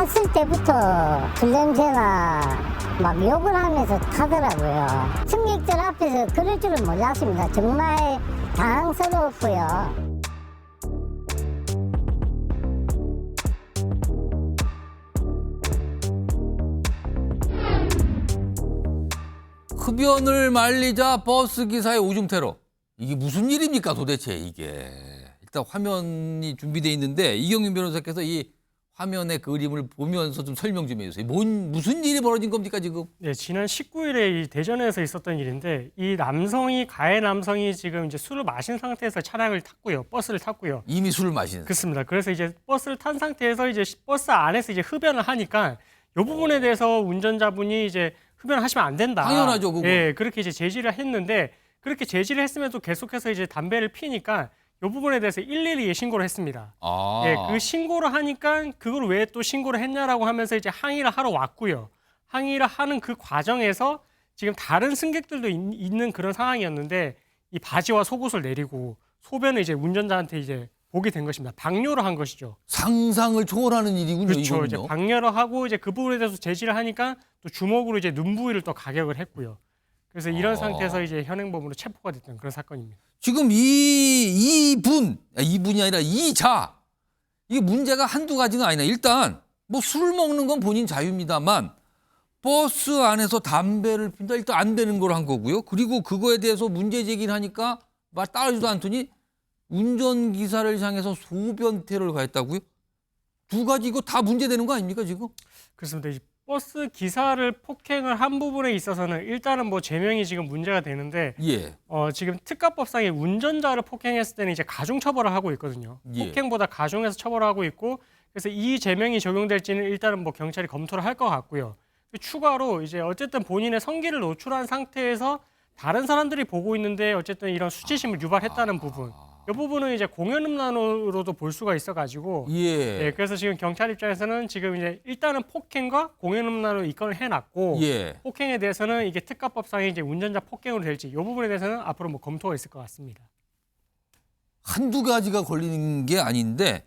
탔을 때부터 술 냄새나 막 욕을 하면서 타더라고요. 승객들 앞에서 그럴 줄은 몰랐습니다. 정말 당황스러웠고요. 흡연을 말리자 버스 기사의 오줌 테러. 이게 무슨 일입니까 도대체 이게. 일단 화면이 준비되어 있는데 이경윤 변호사께서 이 화면의 그림을 보면서 좀 설명 좀 해주세요. 무슨 일이 벌어진 겁니까 지금? 네, 지난 19일에 이 대전에서 있었던 일인데 이 가해 남성이 지금 이제 술을 마신 상태에서 차량을 탔고요. 버스를 탔고요. 이미 술을 마시는. 그렇습니다. 그래서 이제 버스를 탄 상태에서 이제 버스 안에서 이제 흡연을 하니까 이 부분에 대해서 운전자분이 이제 흡연을 하시면 안 된다. 당연하죠, 그거. 예, 그렇게 이제 제지를 했는데 그렇게 제지를 했음에도 계속해서 이제 담배를 피니까 이 부분에 대해서 112에 신고를 했습니다. 아. 예, 그 신고를 하니까 그걸 왜 또 신고를 했냐라고 하면서 이제 항의를 하러 왔고요. 항의를 하는 그 과정에서 지금 다른 승객들도 있는 그런 상황이었는데 이 바지와 속옷을 내리고 소변을 이제 운전자한테 이제 보게 된 것입니다. 방뇨를 한 것이죠. 상상을 초월하는 일이군요. 그렇죠. 이거는요. 이제 방뇨를 하고 이제 그 부분에 대해서 제지를 하니까 또 주먹으로 이제 눈 부위를 또 가격을 했고요. 그래서 이런 상태에서 이제 현행범으로 체포가 됐던 그런 사건입니다. 지금 이분이 아니라 이자. 이게 문제가 한두 가지는 아니네. 일단 뭐 술 먹는 건 본인 자유입니다만 버스 안에서 담배를 핀다. 일단 안 되는 걸 한 거고요. 그리고 그거에 대해서 문제 제기를 하니까 말 따르지도 않더니 운전기사를 향해서 소변 테러를 가했다고요? 두 가지 이거 다 문제되는 거 아닙니까 지금? 그렇습니다. 이 버스 기사를 폭행을 한 부분에 있어서는 일단은 뭐 제명이 지금 문제가 되는데 예. 지금 특가법상에 운전자를 폭행했을 때는 이제 가중처벌을 하고 있거든요. 예. 폭행보다 가중해서 처벌하고 있고 그래서 이 제명이 적용될지는 일단은 뭐 경찰이 검토를 할 것 같고요. 추가로 이제 어쨌든 본인의 성기를 노출한 상태에서 다른 사람들이 보고 있는데 어쨌든 이런 수치심을 유발했다는 부분. 이 부분은 이제 공연음란으로도 볼 수가 있어가지고 예. 그래서 지금 경찰 입장에서는 지금 이제 일단은 폭행과 공연음란으로 입건을 해놨고 예. 폭행에 대해서는 이게 특가법상에 이제 운전자 폭행으로 될지 이 부분에 대해서는 앞으로 뭐 검토가 있을 것 같습니다. 한두 가지가 걸리는 게 아닌데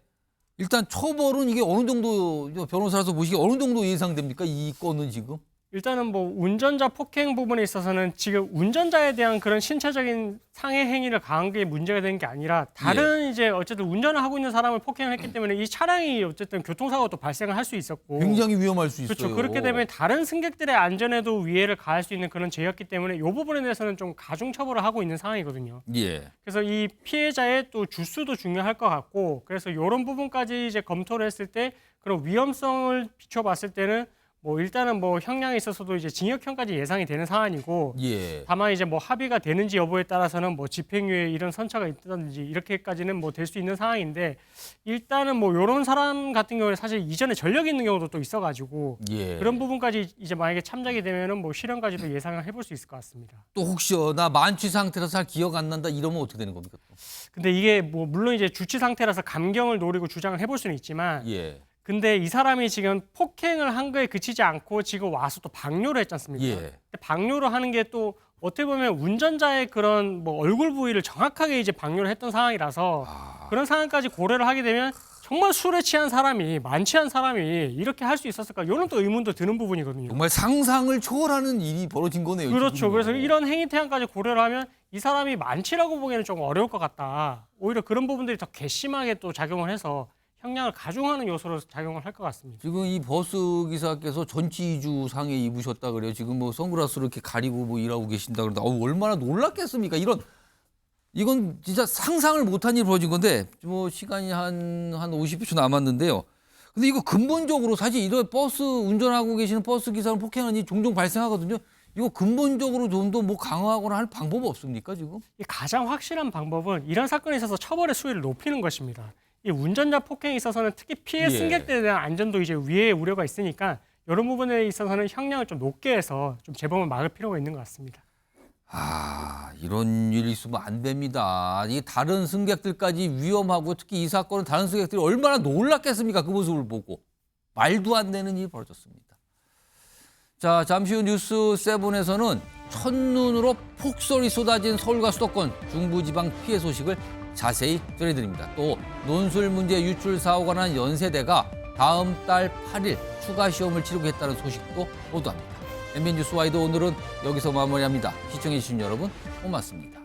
일단 처벌은 이게 어느 정도 변호사라서 보시기에 어느 정도 예상됩니까? 이 건은 지금? 일단은 뭐 운전자 폭행 부분에 있어서는 지금 운전자에 대한 그런 신체적인 상해 행위를 가한 게 문제가 되는 게 아니라 다른 이제 어쨌든 운전을 하고 있는 사람을 폭행을 했기 때문에 이 차량이 어쨌든 교통사고가 또 발생을 할 수 있었고 굉장히 위험할 수 있어요. 그렇죠. 그렇게 되면 다른 승객들의 안전에도 위해를 가할 수 있는 그런 죄였기 때문에 이 부분에 대해서는 좀 가중 처벌을 하고 있는 상황이거든요. 예. 그래서 이 피해자의 또 주수도 중요할 것 같고 그래서 이런 부분까지 이제 검토를 했을 때 그런 위험성을 비춰봤을 때는 뭐 일단은 뭐 형량에 있어서도 이제 징역형까지 예상이 되는 사안이고 예. 다만 이제 뭐 합의가 되는지 여부에 따라서는 뭐 집행유예 이런 선처가 있다든지 이렇게까지는 뭐 될 수 있는 상황인데 일단은 뭐 이런 사람 같은 경우에 사실 이전에 전력이 있는 경우도 또 있어가지고 예. 그런 부분까지 이제 만약에 참작이 되면은 뭐 실형까지도 예상을 해볼 수 있을 것 같습니다. 또 혹시 나 만취 상태라서 잘 기억 안 난다 이러면 어떻게 되는 겁니까? 또? 근데 이게 뭐 물론 이제 주치 상태라서 감경을 노리고 주장을 해볼 수는 있지만 예. 근데 이 사람이 지금 폭행을 한 거에 그치지 않고 지금 와서 또 방뇨를 했지 않습니까? 예. 근데 방뇨를 하는 게 또 어떻게 보면 운전자의 그런 뭐 얼굴 부위를 정확하게 이제 방뇨를 했던 상황이라서 그런 상황까지 고려를 하게 되면 정말 술에 취한 사람이 만취한 사람이 이렇게 할 수 있었을까? 이런 또 의문도 드는 부분이거든요. 정말 상상을 초월하는 일이 벌어진 거네요. 그렇죠. 지금요. 그래서 이런 행위 태양까지 고려를 하면 이 사람이 만취라고 보기에는 좀 어려울 것 같다. 오히려 그런 부분들이 더 괘씸하게 또 작용을 해서 형량을 가중하는 요소로 작용을 할 것 같습니다. 지금 이 버스 기사께서 전치주 상해 입으셨다 그래요. 지금 뭐 선글라스를 이렇게 가리고 뭐 일하고 계신다 그러는데 얼마나 놀랐겠습니까? 이건 진짜 상상을 못한 일이 벌어진 건데 뭐 시간이 한 50초 남았는데요. 근데 이거 근본적으로 사실 이런 버스 운전하고 계시는 버스 기사를 폭행하는 일이 종종 발생하거든요. 이거 근본적으로 좀 더 뭐 강화하거나 할 방법 없습니까 지금? 가장 확실한 방법은 이런 사건에 있어서 처벌의 수위를 높이는 것입니다. 이 운전자 폭행에 있어서는 특히 피해 승객들에 대한 안전도 이제 위해의 우려가 있으니까 이런 부분에 있어서는 형량을 좀 높게 해서 좀 재범을 막을 필요가 있는 것 같습니다. 이런 일이 있으면 안 됩니다. 이 다른 승객들까지 위험하고 특히 이 사건은 다른 승객들이 얼마나 놀랐겠습니까? 그 모습을 보고. 말도 안 되는 일이 벌어졌습니다. 자, 잠시 후 뉴스 7에서는 첫눈으로 폭설이 쏟아진 서울과 수도권 중부지방 피해 소식을 자세히 전해드립니다. 또 논술 문제 유출 사고가 난 연세대가 다음 달 8일 추가 시험을 치르겠다는 소식도 보도합니다. MBN 뉴스 와이드 오늘은 여기서 마무리합니다. 시청해주신 여러분 고맙습니다.